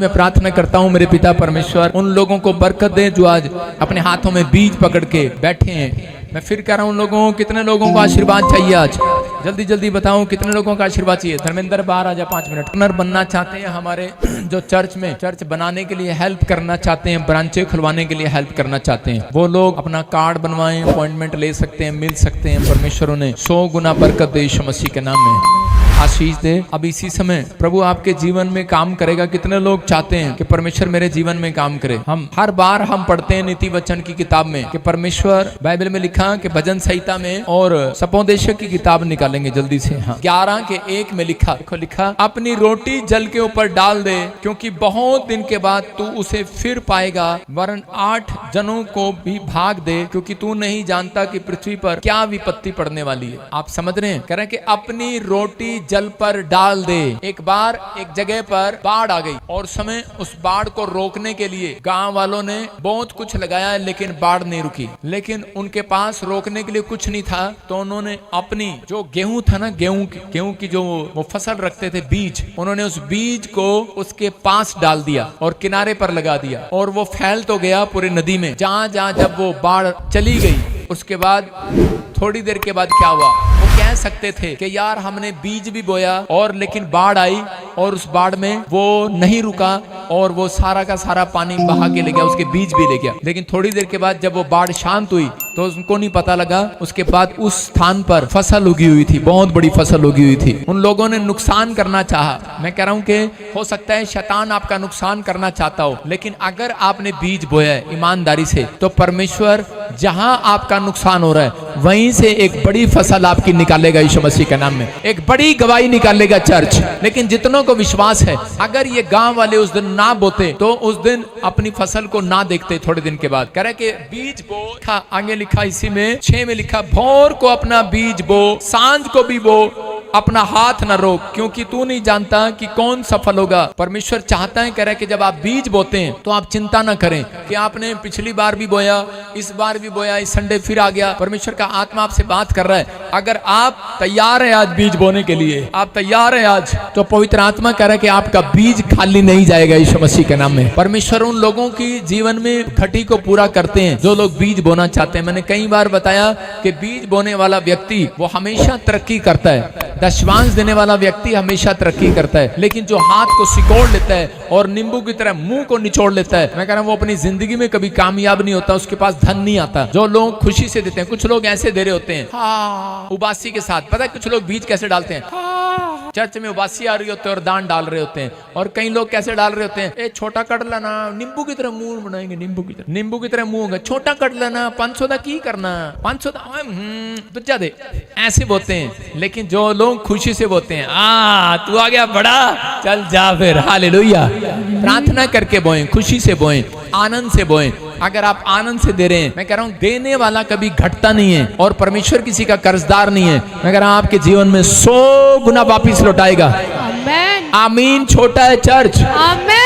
मैं प्रार्थना करता हूँ मेरे पिता परमेश्वर उन लोगों को बरकत दे जो आज अपने हाथों में बीज पकड़ के बैठे हैं। मैं फिर कह रहा हूँ उन लोगों को, कितने लोगों को आशीर्वाद चाहिए आज? जल्दी जल्दी बताऊं कितने लोगों का आशीर्वाद चाहिए? धर्मेंद्र बाहर आ जा 5 मिनट। पार्टनर बनना चाहते हैं हमारे जो चर्च में, चर्च बनाने के लिए हेल्प करना चाहते हैं, ब्रांचें खुलवाने के लिए हेल्प करना चाहते हैं, वो लोग अपना कार्ड बनवाएं, अपॉइंटमेंट ले सकते हैं, मिल सकते हैं। परमेश्वर उन्हें 100 गुना बरकत दे यीशु मसीह के नाम में, आशीष दे। अब इसी समय प्रभु आपके जीवन में काम करेगा। कितने लोग चाहते हैं कि परमेश्वर मेरे जीवन में काम करे? हम हर बार हम पढ़ते हैं नीति वचन की किताब में कि परमेश्वर, बाइबल में लिखा कि भजन संहिता में और सपोदेशक की किताब निकालेंगे जल्दी से। हाँ, 11:1 में लिखा, देखो लिखा, अपनी रोटी जल के ऊपर डाल दे क्योंकि बहुत दिन के बाद तू उसे फिर पाएगा, वरन 8 जनों को भी भाग दे क्योंकि तू नहीं जानता कि पृथ्वी पर क्या विपत्ति पड़ने वाली है। आप समझ रहे हैं? कह रहे हैं कि अपनी रोटी जल पर डाल दे। एक बार एक जगह पर बाढ़ आ गई और समय उस बाढ़ को रोकने के लिए गांव वालों ने बहुत कुछ लगाया लेकिन बाढ़ नहीं रुकी। लेकिन उनके पास रोकने के लिए कुछ नहीं था तो उन्होंने अपनी जो गेहूं था ना, गेहूं की जो वो फसल रखते थे, बीज, उन्होंने उस बीज को उसके पास डाल दिया और किनारे पर लगा दिया और वो फैल तो गया पूरी नदी में। जहां जहां जब वो बाढ़ चली गई उसके बाद थोड़ी देर के बाद क्या हुआ, वो कह सकते थे कि यार हमने बीज भी बोया और लेकिन बाढ़ आई और उस बाढ़ में वो नहीं रुका और वो सारा का सारा पानी बहा के ले गया, उसके बीज भी ले गया। लेकिन थोड़ी देर के बाद जब वो बाढ़ शांत हुई तो उनको नहीं पता लगा, उसके बाद उस स्थान पर फसल उगी हुई थी, बहुत बड़ी फसल उगी हुई थी। उन लोगों ने नुकसान करना चाहा। मैं कह रहा हूं कि हो सकता है शैतान आपका नुकसान करना चाहता हो, लेकिन अगर आपने बीज बोया है ईमानदारी से तो परमेश्वर जहां आपका नुकसान हो रहा है वहीं से एक बड़ी फसल आपकी निकालेगा यीशु मसीह के नाम में, एक बड़ी गवाही निकालेगा चर्च। लेकिन जितनों को विश्वास है, अगर ये गांव वाले उस दिन ना बोते तो उस दिन अपनी फसल को ना देखते थोड़े दिन के बाद। कह रहे कि बीज बो, आगे लिखा इसी में 6 में लिखा, भोर को अपना बीज बो, सांझ को भी बो, अपना हाथ न रोक क्योंकि तू नहीं जानता कि कौन सफल होगा। परमेश्वर चाहता है, कह रहा है कि जब आप बीज बोते हैं तो आप चिंता ना करें कि आपने पिछली बार भी बोया, इस बार भी बोया, इस संडे फिर आ गया। परमेश्वर का आत्मा आपसे बात कर रहा है, अगर आप तैयार है आज बीज बोने के लिए, आप तैयार है आज, तो पवित्र आत्मा कह रहा है कि आपका बीज खाली नहीं जाएगा यीशु मसीह के नाम में। परमेश्वर उन लोगों की जीवन में घटी को पूरा करते हैं जो लोग बीज बोना चाहते हैं। मैंने कई बार बताया कि बीज बोने वाला व्यक्ति वो हमेशा तरक्की करता है, दशवांश देने वाला व्यक्ति हमेशा तरक्की करता है। लेकिन जो हाथ को सिकोड़ लेता है और नींबू की तरह मुंह को निचोड़ लेता है, मैं कह रहा हूं वो अपनी जिंदगी में कभी कामयाब नहीं होता, उसके पास धन नहीं आता। जो लोग खुशी से देते हैं, कुछ लोग ऐसे दे रहे होते हैं उबासी के साथ, पता है कुछ लोग बीज कैसे डालते हैं, चर्च में उबासी आ रही होते हैं और दान डाल रहे होते हैं। और कई लोग कैसे डाल रहे होते हैं, ए छोटा कट लेना, नींबू की तरह मुंह बनाएंगे, नींबू की तरह मुंह होगा, छोटा कट लेना, 500 दा की करना, 500 दूजा दे, ऐसे बोलते हैं। लेकिन जो लोग खुशी से बोलते हैं, तू आ गया बड़ा, चल जा फिर, हालेलुया, प्रार्थना करके बोएं, खुशी से बोएं, आनंद से बोएं। अगर आप आनंद से दे रहे हैं, मैं कह रहा हूं देने वाला कभी घटता नहीं है और परमेश्वर किसी का कर्जदार नहीं है। मैं कह रहा हूं आपके जीवन में 100 गुना वापिस लौटाएगा। आमीन, आमीन। छोटा है चर्च, आमीन।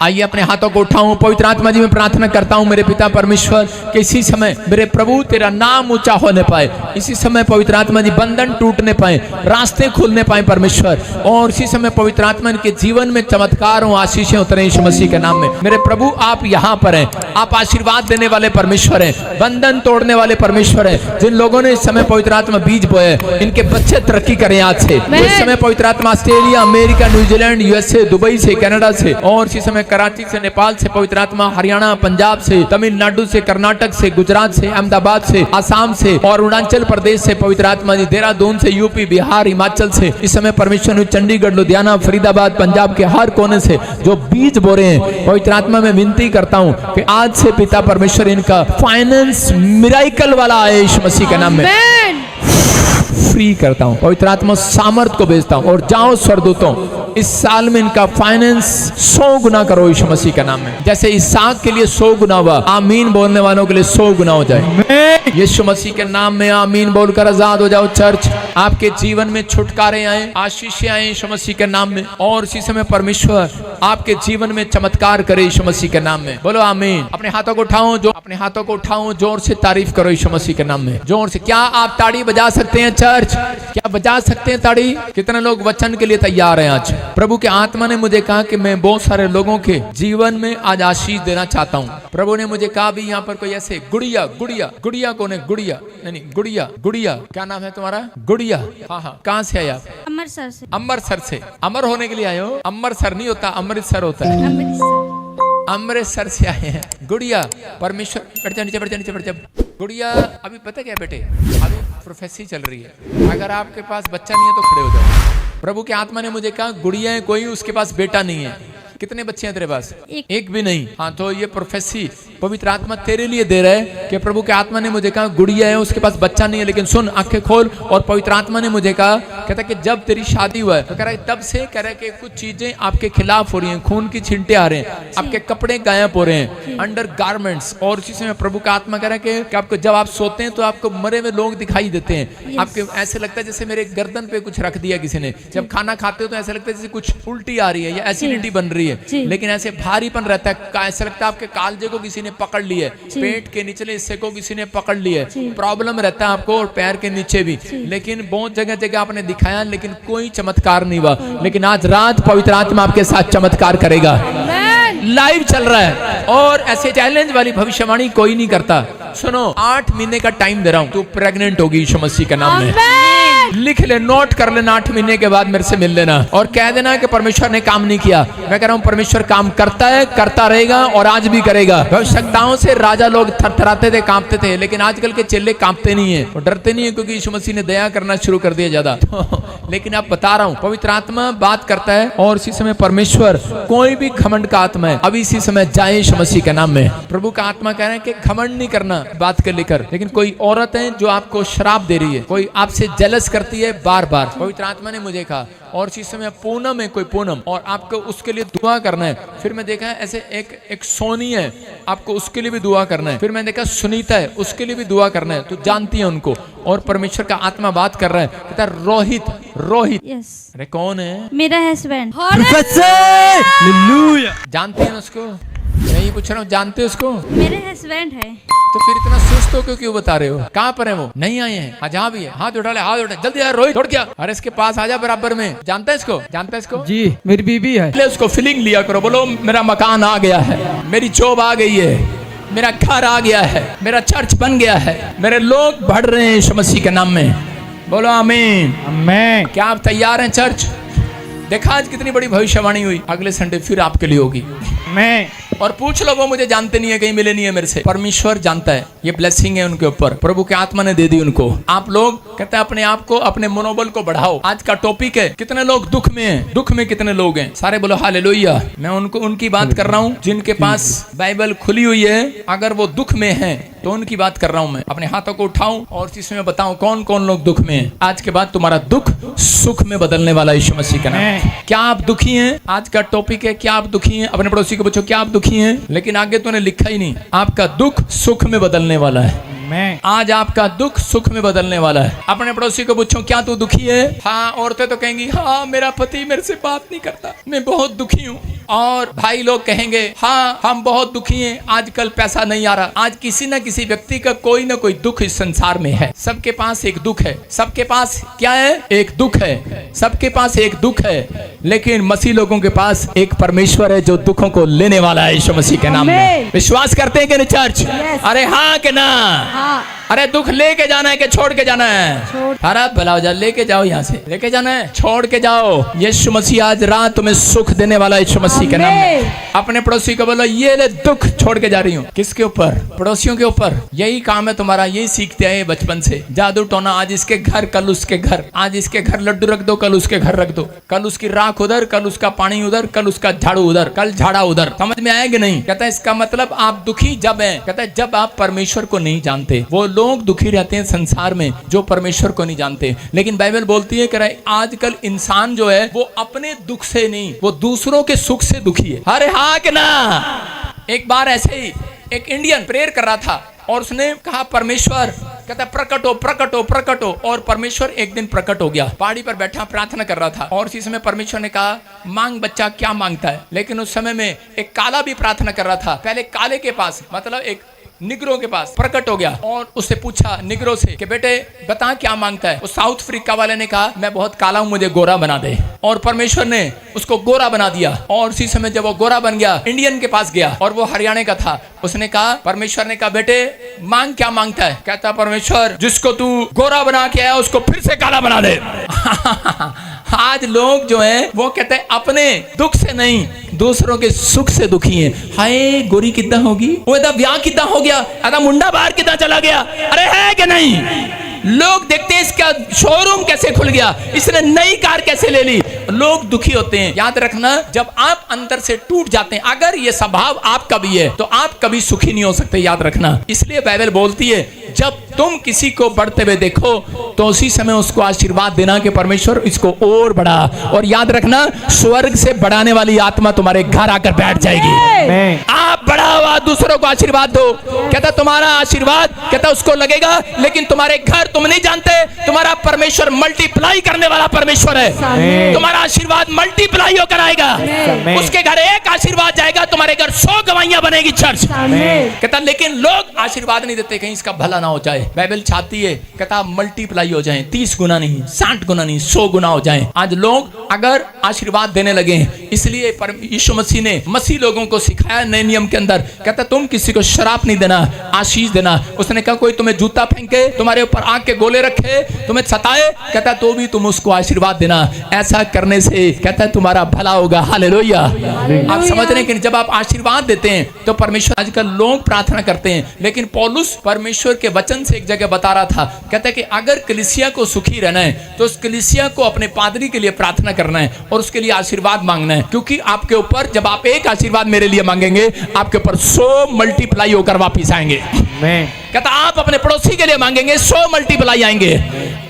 आइए अपने हाथों को उठाऊं, पवित्र आत्मा जी में प्रार्थना करता हूं मेरे पिता परमेश्वर कि इसी समय मेरे प्रभु तेरा नाम ऊंचा होने पाए, इसी समय पवित्र आत्मा जी बंधन टूटने पाए, रास्ते खुलने पाए परमेश्वर, और इसी समय पवित्र आत्मा के जीवन में चमत्कार हो, आशीषें उतरे यीशु मसीह के नाम में। मेरे प्रभु आप यहाँ पर हैं, आप आशीर्वाद देने वाले परमेश्वर हैं, बंधन तोड़ने वाले परमेश्वर हैं। जिन लोगों ने इस समय पवित्र आत्मा बीज बोए, इनके बच्चे तरक्की करें आज से। इस समय पवित्र आत्मा Australia, America, New Zealand, USA, Dubai से, कनाडा से, और इसी समय कराची से, नेपाल से, पवित्र आत्मा हरियाणा, पंजाब से, तमिलनाडु से, कर्नाटक से, गुजरात से, अहमदाबाद से, आसाम से और अरुणाचल प्रदेश से, पवित्र आत्मा जी देहरादून से, यूपी, बिहार, हिमाचल से, इस समय परमेश्वर चंडीगढ़, लुधियाना, फरीदाबाद, पंजाब के हर कोने से जो बीज बो रहे हैं, पवित्र आत्मा में विनती करता हूं कि आज से पिता परमेश्वर इनका फाइनेंस मिराइकल वाला आए यीशु मसीह के नाम में फ्री करता हूं। पवित्र आत्मा सामर्थ को भेजता हूं और जाओ स्वर्गदूतों, इस साल में इनका फाइनेंस 100 गुना करो यीशु मसीह के नाम में। जैसे इसहाक के लिए 100 गुना हुआ, आमीन बोलने वालों के लिए 100 गुना हो जाए यीशु मसीह के नाम में। आमीन बोलकर आजाद हो जाओ चर्च। आपके जीवन में छुटकारे आए, आशीषें आए यीशु मसीह के नाम में, और इसी समय परमेश्वर आपके जीवन में चमत्कार करे यीशु मसीह के नाम में। बोलो आमीन। अपने हाथों को उठाओ, जो अपने हाथों को उठाओ, जोर से तारीफ करो यीशु मसीह के नाम में, जोर से। क्या आप ताड़ी बजा सकते हैं चर्च? क्या बजा सकते हैं ताड़ी? कितने लोग वचन के लिए तैयार हैं आज? प्रभु के आत्मा ने मुझे कहा कि मैं बहुत सारे लोगों के जीवन में आज आशीष देना चाहता हूँ। प्रभु ने मुझे कहा भी यहाँ पर कोई ऐसे गुड़िया गुड़िया गुड़िया कौन है? गुड़िया नहीं, गुड़िया गुड़िया क्या नाम है तुम्हारा? गुड़िया। हाँ हाँ, कहाँ से आए आप? अमृतसर से। अमृतसर से। अमर होने के लिए आए हो? अमृतसर नहीं होता, अमृतसर होता है। अमृतसर से आए हैं। गुड़िया, परमेश्वर, बैठ जा नीचे, बैठ जा नीचे, बैठ जा। गुड़िया, अभी पता क्या बेटे, अभी प्रोफेसी चल रही है। अगर आपके पास बच्चा नहीं है तो खड़े हो जाओ। प्रभु के आत्मा ने मुझे कहा गुड़िया है कोई, उसके पास बेटा नहीं है। कितने बच्चे हैं तेरे पास? एक भी नहीं। हाँ, तो ये प्रोफेसी पवित्र आत्मा तेरे लिए दे रहा है कि प्रभु के आत्मा ने मुझे कहा गुड़िया है, उसके पास बच्चा नहीं है, लेकिन सुन, आंखें खोल। और पवित्र आत्मा ने मुझे कहा, कहता कि जब तेरी शादी हुआ है तो कह रहा है तब से कह रहा है कि कुछ चीजें आपके खिलाफ हो रही हैं, खून की छींटे आ रहे हैं, आपके कपड़े गायब हो रहे हैं, अंडर गारमेंट्स। और उसी समय प्रभु का आत्मा कह रहा है कि आपको जब आप सोते हैं तो आपको मरे हुए लोग दिखाई देते हैं। आपके ऐसे लगता है जैसे मेरे गर्दन पे कुछ रख दिया किसी ने। जब खाना खाते हो तो ऐसा लगता है जैसे कुछ उल्टी आ रही है या एसिडिटी बन रही है, लेकिन ऐसे भारीपन रहता है। ऐसा लगता है आपके कालजे को किसी ने पकड़ लिया है, पेट के निचले हिस्से को किसी ने पकड़ लिया है, प्रॉब्लम रहता है आपको, और पैर के नीचे भी। लेकिन बहुत जगह जगह आपने दिखाया लेकिन कोई चमत्कार नहीं हुआ। लेकिन आज रात पवित्र आत्मा आपके साथ चमत्कार करेगा। लाइव चल रहा है और ऐसे चैलेंज वाली भविष्यवाणी कोई नहीं करता। सुनो, 8 महीने का टाइम दे रहा हूं, तू प्रेग्नेंट होगी यीशु मसीह के नाम में। लिख ले, नोट कर लेना, 8 महीने के बाद मेरे से मिल लेना और कह देना कि परमेश्वर ने काम नहीं किया। मैं कह रहा हूँ परमेश्वर काम करता है, करता रहेगा और आज भी करेगा। आवश्यकताओं से राजा लोग थरथराते थे, कांपते थे, लेकिन आजकल के चेले कांपते नहीं है और डरते नहीं है, क्योंकि यीशु मसीह ने दया करना शुरू कर दिया ज्यादा। लेकिन आप बता रहा हूँ, पवित्र आत्मा बात करता है और इसी समय परमेश्वर, कोई भी घमंड का आत्मा है अभी इसी समय जाए यीशु मसीह के नाम में। प्रभु का आत्मा कह रहे हैं कि घमंड नहीं करना बात के लेकर। लेकिन कोई औरत है जो आपको श्राप दे रही है, कोई आपसे जेलस करती है बार बार, पवित्र आत्मा ने मुझे कहा। और इसी समय पूनम है, कोई पूनम, और आपको उसके लिए दुआ करना है। फिर मैं देखा ऐसे एक सोनी है, आपको उसके लिए भी दुआ करना है। फिर मैं देखा सुनीता है, उसके लिए भी दुआ करना है। तो जानती है उनको। और परमेश्वर का आत्मा बात कर रहा है, कहता है रोहित, रोहित। अरे कौन है? मेरा हस्बैंड। जानती है उसको? मैं ये पूछ रहा हूँ, जानते हो उसको? मेरे हस्बैंड है। तो फिर इतना सुस्त हो क्यों बता रहे हो? कहाँ पर है वो? नहीं आए हैं? हाँ, जहाँ भी है हाथ उठा ले, हाथ उठा, जल्दी यार रोहित, छोड़ क्या? अरे इसके पास आ जा बराबर में। जानता है इसको? जानता है इसको? जी, मेरी बीबी है। ले उसको फीलिंग लिया करो, बोलो मेरा मकान आ गया है, मेरी जॉब आ गई है, मेरा घर आ गया है, मेरा चर्च बन गया है, मेरे लोग बढ़ रहे हैं यीशु मसीह के नाम में। बोलो आमीन। आमीन। क्या आप तैयार हैं चर्च? देखा आज कितनी बड़ी भविष्यवाणी हुई। अगले संडे फिर आपके लिए होगी। मैं और पूछ लो, वो मुझे जानते नहीं है, कहीं मिले नहीं है मेरे से। परमेश्वर जानता है, ये ब्लेसिंग है उनके ऊपर, प्रभु के आत्मा ने दे दी उनको। आप लोग कहते हैं अपने आप को, अपने मनोबल को बढ़ाओ। आज का टॉपिक है कितने लोग दुख में हैं। दुख में कितने लोग हैं? सारे बोलो हालेलुया। मैं उनकी बात कर रहा हूँ जिनके पास बाइबल खुली हुई है। अगर वो दुख में है तो उनकी बात कर रहा हूँ मैं। अपने हाथों को उठाऊं और इसमें बताऊं कौन कौन लोग दुख में हैं। आज के बाद तुम्हारा दुख सुख में बदलने वाला यीशु मसीह का नाम। क्या आप दुखी हैं? आज का टॉपिक है, क्या आप दुखी हैं? अपने पड़ोसी को पूछो, क्या आप दुखी हैं? लेकिन आगे तूने लिखा ही नहीं, आपका दुख सुख में बदलने वाला है। आज आपका दुख सुख में बदलने वाला है। अपने पड़ोसी को पूछो, क्या तू दुखी है? हाँ, औरतें तो कहेंगी हाँ, मेरा पति मेरे से बात नहीं करता, मैं बहुत दुखी हूँ। और भाई लोग कहेंगे हाँ, हम बहुत दुखी हैं, आजकल पैसा नहीं आ रहा। आज किसी न किसी व्यक्ति का कोई ना कोई दुख इस संसार में है। सबके पास एक दुख है। सबके पास क्या है? एक दुख है। सबके पास एक दुख है। लेकिन मसीह लोगों के पास एक परमेश्वर है जो दुखों को लेने वाला है यीशु मसीह के नाम में। विश्वास करते हैं कि नहीं चर्च? अरे हाँ कि ना? अरे दुख लेके जाना है कि छोड़ के जाना है? अरे भला हो जा, लेके जाओ, यहाँ से लेके जाना है, छोड़ के जाओ। यीशु मसीह आज रात तुम्हें सुख देने वाला है यीशु मसीह के नाम में। अपने पड़ोसी को बोलो, ये ले दुख छोड़ के जा रही हूँ। किसके ऊपर? पड़ोसियों के ऊपर। यही काम है तुम्हारा, यही सीखते आए बचपन से। जादू टोना, आज इसके घर कल उसके घर, आज इसके घर लड्डू रख दो कल उसके घर रख दो, कल उसकी राख उधर, कल उसका पानी उधर, कल उसका झाड़ू उधर, कल झाड़ा उधर। समझ में आएगा नहीं? कहता है इसका मतलब आप दुखी जब है, कहता है जब आप परमेश्वर को नहीं जानते। वो लोग दुखी रहते हैं संसार में जो परमेश्वर को नहीं जानते। लेकिन बाइबल बोलती है कि आजकल इंसान जो है वो अपने दुख से नहीं, वो दूसरों के सुख से दुखी है। अरे हाँ कि ना? एक बार ऐसे ही एक इंडियन प्रेयर कर रहा था और उसने कहा परमेश्वर, कहता प्रकट हो, प्रकट हो, प्रकट हो। और परमेश्वर एक दिन प्रकट हो गया। पहाड़ी पर बैठा प्रार्थना कर रहा था और इसी समय परमेश्वर ने कहा मांग बच्चा, क्या मांगता है? लेकिन उस समय में एक काला भी प्रार्थना कर रहा था। पहले काले के पास, मतलब एक निगरों के पास प्रकट हो गया और उससे पूछा निगरों से कि बेटे बता क्या मांगता है। उस साउथ अफ्रीका वाले ने कहा मैं बहुत काला हूं, मुझे गोरा बना दे। और परमेश्वर ने उसको गोरा बना दिया। और उसी समय जब वो गोरा बन गया, इंडियन के पास गया और वो हरियाणा का था। उसने कहा, परमेश्वर ने कहा बेटे मांग क्या मांगता है। कहता परमेश्वर जिसको तू गोरा बना के आया उसको फिर से काला बना दे। आज लोग जो हैं वो कहते हैं अपने दुख से नहीं दूसरों के सुख से दुखी हैं। हाय गोरी कितना होगी, वो ब्याह कितना हो गया, अदा मुंडा बाहर कितना चला गया, अरे है कि नहीं। लोग देखते हैं इसका शोरूम कैसे खुल गया, इसने नई कार कैसे ले ली। लोग दुखी होते हैं। याद रखना जब आप अंदर से टूट जाते हैं, अगर ये स्वभाव आपका भी है तो आप कभी सुखी नहीं हो सकते। याद रखना, इसलिए बाइबल बोलती है जब तुम किसी को बढ़ते हुए देखो तो उसी समय उसको आशीर्वाद देना कि परमेश्वर इसको और बढ़ा। और याद रखना स्वर्ग से बढ़ाने वाली आत्मा तुम्हारे घर आकर बैठ जाएगी। आप बढ़ा हुआ दूसरों को आशीर्वाद दो। कहता तुम्हारा आशीर्वाद कहता उसको लगेगा, लेकिन तुम्हारे घर तुम नहीं जानते तुम्हारा परमेश्वर मल्टीप्लाई करने वाला परमेश्वर है। तुम्हारा आशीर्वाद मल्टीप्लाई होकर आएगा। उसके घर एक आशीर्वाद जाएगा, तुम्हारे घर 100 गवाहियां बनेगी चर्च। कहता लेकिन लोग आशीर्वाद नहीं देते कहीं इसका भला ना हो जाए। बाइबल चाहती है कहता मल्टीप्लाई हो जाए, 30 गुना नहीं, 60 गुना नहीं, 100 गुना हो जाए। आज लोग अगर आशीर्वाद देने लगे, इसलिए यीशु मसीह ने मसीह लोगों को सिखाया नए नियम के अंदर। कहता तुम किसी को शराब नहीं देना, आशीष देना। उसने कहा कोई तुम्हें जूता फेंके, तुम्हारे ऊपर आग के गोले रखे, तुम्हें सताए, कहता तो भी तुम उसको आशीर्वाद देना। ऐसा करने से कहता तुम्हारा भला होगा। हालेलुया। आप समझ रहे हैं कि जब आप आशीर्वाद देते हैं तो परमेश्वर, आजकल लोग प्रार्थना करते हैं, लेकिन पौलुस परमेश्वर के वचन से एक जगह बता रहा था। कहता है कि अगर कलीसिया को सुखी रहना है तो उस कलीसिया को अपने पादरी के लिए प्रार्थना करना है और उसके लिए आशीर्वाद मांगना है। क्योंकि आपके ऊपर जब आप एक आशीर्वाद मेरे लिए मांगेंगे, आपके ऊपर 100 मल्टीप्लाई होकर वापिस आएंगे। कहता आप अपने पड़ोसी के लिए मांगेंगे, 100 मल्टीप्लाई आएंगे।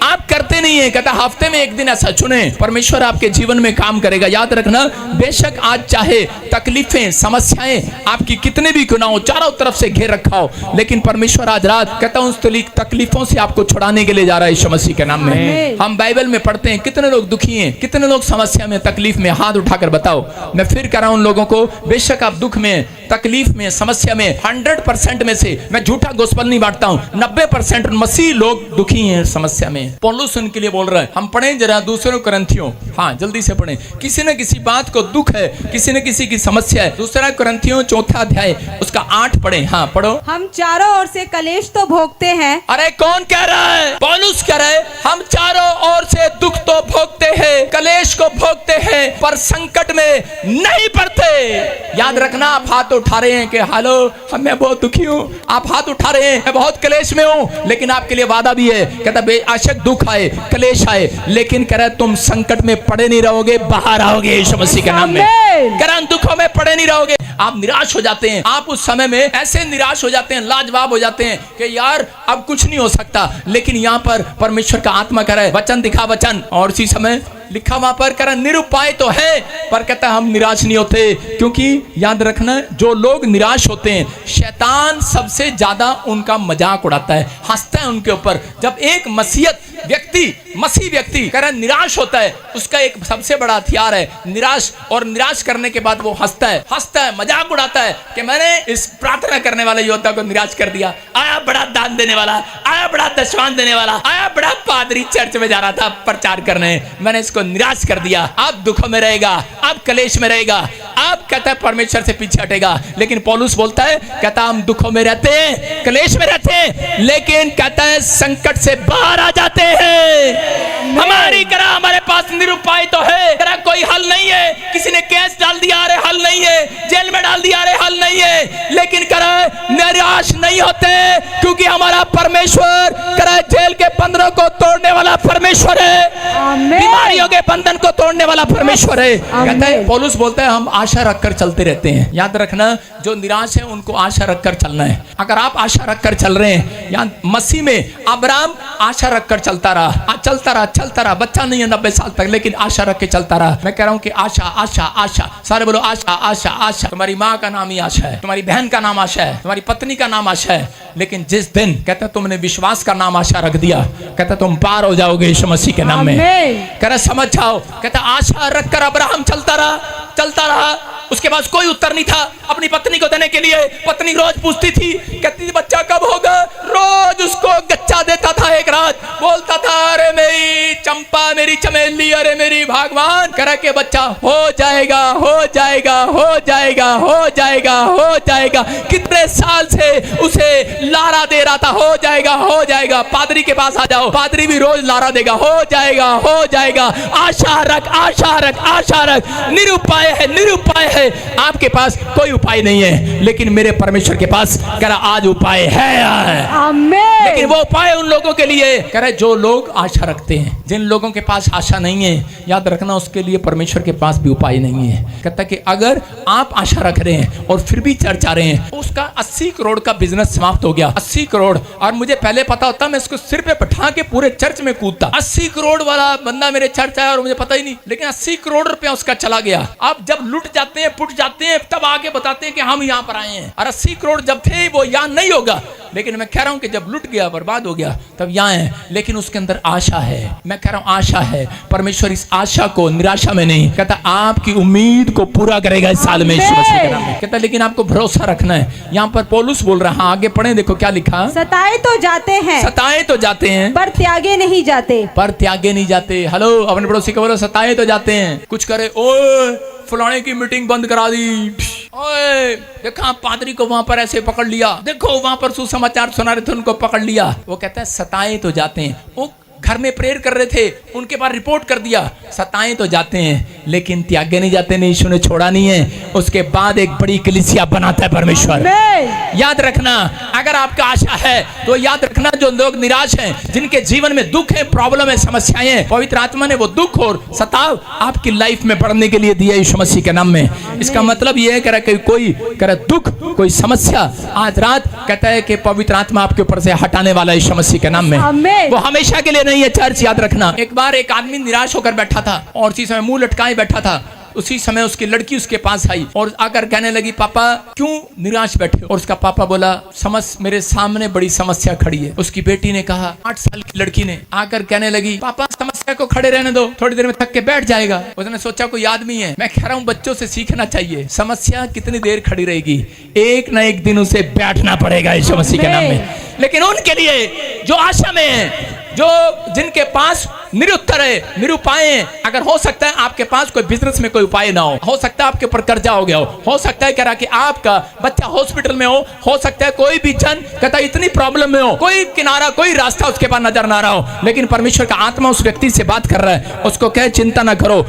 आप करते नहीं है। कहता हफ्ते में एक दिन ऐसा चुने, परमेश्वर आपके जीवन में काम करेगा। याद रखना बेशक आज चाहे तकलीफें समस्याएं आपकी कितने भी क्यों ना हो, चारों तरफ से घेर रखा हो, लेकिन परमेश्वर आज रात कहता उस तकलीफों से आपको छुड़ाने के लिए जा रहा है यीशु मसीह के नाम में। हम बाइबल में पढ़ते हैं कितने लोग दुखी हैं, कितने लोग समस्या में, तकलीफ में। हाथ उठाकर बताओ। मैं फिर कह रहा हूं उन लोगों को, बेशक आप दुख में, तकलीफ में, समस्या में, 100% में से मैं झूठा गोस्पल नहीं बांटता हूं, 90% मसीह लोग दुखी हैं समस्या में। पौलुस उनके लिए बोल रहा है। हम पढ़ें जरा दूसरे कुरिन्थियों, हाँ जल्दी से पढ़ें। किसी न किसी बात को दुख है, किसी न किसी की समस्या है। दूसरा कुरिन्थियों 4 अध्याय उसका 8 पढ़ें। हाँ पढ़ो। हम चारों ओर से कलेश तो भोगते हैं। अरे कौन कह रहा है? पौलुस कह रहा है हम चारों ओर से दुख तो भोगते हैं, कलेश को भोगते हैं, पर संकट में नहीं पड़ते। याद रखना आप हाथ उठा रहे हैं कि हेलो मैं बहुत दुखी हूँ, आप हाथ उठा रहे हैं मैं बहुत कलेश में हूँ, लेकिन आपके लिए वादा भी है। कहता बेशक दुख आए, कलेश आए, लेकिन कह रहा तुम संकट में पड़े नहीं रहोगे, बाहर आओगे यीशु मसीह के नाम में। कह रहा दुखों में पड़े नहीं रहोगे। आप निराश हो जाते हैं, आप उस समय में ऐसे निराश हो जाते हैं, लाजवाब हो जाते हैं कि यार अब कुछ नहीं हो सकता, लेकिन यहाँ पर परमेश्वर का आत्मा कह रहा है वचन दिखा वचन, और उसी समय लिखा वहां पर कह रहा निरुपाय तो है, पर कहता हम निराश नहीं होते। क्योंकि याद रखना जो लोग निराश होते हैं, शैतान सबसे ज्यादा उनका मजाक उड़ाता है, हंसता है उनके ऊपर। जब एक मसीह व्यक्ति कह रहा निराश होता है, उसका एक सबसे बड़ा हथियार है निराश, और निराश करने के बाद वो हंसता है, मजाक उड़ाता है कि मैंने इस प्रार्थना करने वाले योद्धा को निराश कर दिया। आया बड़ा दान देने वाला, आया बड़ा दशवान देने वाला, आया बड़ा पादरी चर्च में जा रहा था प्रचार करने, मैंने इसको निराश कर दिया। आप दुखों में रहेगा, आप कलेश में रहेगा, आप कहता है परमेश्वर से पीछे हटेगा। लेकिन पौलुस बोलता है कहता हम दुखों में रहते हैं, कलेश में रहते हैं, लेकिन कहता है संकट से बाहर आ जाते हैं। हमारे पास निरुपाय तो है, करा कोई हल नहीं है, किसी ने केस डाल दिया अरे हल नहीं है, जेल में डाल दिया अरे हल नहीं है, लेकिन करा निराश नहीं होते, क्योंकि हमारा परमेश्वर करा जेल के बंधनों को तोड़ने वाला परमेश्वर है, बीमारियों के बंधन को तोड़ने वाला परमेश्वर है। कहता है पौलुस बोलता है हम आशा रखकर चलते रहते हैं। याद रखना जो निराश है उनको आशा रखकर चलना है। अगर आप आशा रखकर चल रहे हैं, यहाँ मसीह में अब्राहम आशा रखकर चलता रहा, बच्चा नहीं है 90 साल तक, लेकिन आशा रख के चलता रहा। मैं कह रहा हूं कि आशा आशा आशा, सारे बोलो आशा आशा आशा। तुम्हारी माँ का नाम ही आशा है, तुम्हारी बहन का नाम आशा है, तुम्हारी पत्नी का नाम आशा है, लेकिन जिस दिन कहता तुमने विश्वास का नाम आशा रख दिया, कहता तुम पार हो जाओगे यीशु मसीह के नाम में। कह रहा समझ जाओ, कहता आशा रखकर अब्राहम चलता रहा, उसके पास कोई उत्तर नहीं था अपनी पत्नी को देने के लिए। पत्नी रोज पूछती थी, कहती थी बच्चा कब होगा। रोज उसको गच्चा देता था एक रात, बोलता था अरे मेरी चंपा, मेरी चमेली, अरे मेरी भगवान, कह के बच्चा हो जाएगा, हो जाएगा, हो जाएगा, हो जाएगा, हो जाएगा। कितने साल से उसे लारा दे रहा था, हो जाएगा, हो जाएगा। पादरी के पास आ जाओ, पादरी भी रोज लारा देगा, हो जाएगा, हो जाएगा। आशा रख, आशा रख, आशा रख। निरुपाय है, निरुपाय है। आपके पास कोई उपाय नहीं है, लेकिन मेरे परमेश्वर के पास कह रहा आज उपाय है। आमीन। लेकिन वो उपाय उन लोगों के लिए कह रहे जो लोग आशा रखते हैं। जिन लोगों के पास आशा नहीं है, याद रखना उसके लिए परमेश्वर के पास भी उपाय नहीं है। कहता कि अगर आप आशा रख रहे हैं और फिर भी चर्च आ रहे हैं, उसका 80 करोड़ का बिजनेस समाप्त हो गया। 80 करोड़, और मुझे पहले पता होता मैं इसको सिर पे बैठा के पूरे चर्च में कूदता। 80 करोड़ वाला बंदा मेरे चर्च आया और मुझे पता ही नहीं, लेकिन 80 करोड़ रुपया उसका चला गया। अब जब लुट जाते हैं, पुट जाते हैं, तब आगे बताते हैं कि हम यहाँ पर आए हैं। और 80 करोड़ जब थे वो यहाँ नहीं होगा, लेकिन मैं कह रहा हूं कि जब लुट गया, बर्बाद हो गया, तब यहाँ है। लेकिन उसके अंदर आशा है। मैं कह रहा हूं आशा है। परमेश्वर इस आशा को निराशा में नहीं, कहता आपकी उम्मीद को पूरा करेगा इस साल में, यीशु मसीह के नाम में। कहता लेकिन आपको भरोसा रखना है। यहाँ पर पौलुस बोल रहा, आगे पढ़े, देखो क्या लिखा। सताए तो जाते हैं, सताए तो जाते हैं, पर त्यागे नहीं जाते। पर त्यागे नहीं जाते। हेलो, अपने पड़ोसी को बोलो सताए तो जाते हैं। कुछ करे, ओए फलाने की मीटिंग बंद करा दी, ओए देखा पादरी को वहां पर ऐसे पकड़ लिया, देखो वहां पर सुसमाचार सुना रहे थे उनको पकड़ लिया। वो कहता है सताए तो जाते हैं। वो घर में प्रेयर कर रहे थे, उनके पास रिपोर्ट कर दिया, सताए तो जाते हैं लेकिन त्यागे नहीं जाते। नहीं, यीशु ने छोड़ा नहीं है। उसके बाद एक बड़ी कलीसिया बनाता है परमेश्वर। याद रखना, अगर आपका आशा है तो याद रखना, जो लोग निराश हैं, जिनके जीवन में दुख है, प्रॉब्लम है, समस्याएं हैं, पवित्र आत्मा ने वो दुख और सताव आपकी लाइफ में बढ़ने के लिए दिया यीशु मसीह के नाम में। इसका मतलब ये है कि कोई दुख, कोई समस्या, आज रात कहता है कि पवित्र आत्मा आपके ऊपर से हटाने वाला यीशु मसीह के नाम में। वो हमेशा के लिए नहीं है चर्च, याद रखना। एक बार एक आदमी निराश होकर बैठा था और उसी समय मुंह लटकाए बैठा था। उसी समय उसकी लड़की उसके पास आई और आकर कहने लगी, पापा क्यों निराश बैठे हो? और उसका पापा बोला, मेरे सामने बड़ी समस्या खड़ी है। उसकी बेटी ने कहा, 8 साल की लड़की ने आकर कहने लगी, पापा समस्या को खड़े रहने दो, थोड़ी देर में थक के बैठ जाएगा। उसने सोचा कोई आदमी है। मैं कह रहा हूँ बच्चों से सीखना चाहिए, समस्या कितनी देर खड़ी रहेगी, एक ना एक दिन उसे बैठना पड़ेगा यीशु मसीह के नाम में। लेकिन उनके लिए जो आशा में है, जो जिनके पास निरुत्तर है, निरुपाय है, अगर हो सकता है आपके पास कोई बिजनेस में कोई उपाय ना हो सकता है आपके ऊपर कर्जा हो गया हो सकता है कह रहा कि आपका बच्चा हॉस्पिटल में हो सकता है कोई भी जन कहता इतनी प्रॉब्लम में हो, कोई किनारा, कोई रास्ता उसके पास नजर ना रहा हो, लेकिन परमेश्वर का आत्मा उस व्यक्ति से बात कर रहा है, उसको कहे चिंता ना करो,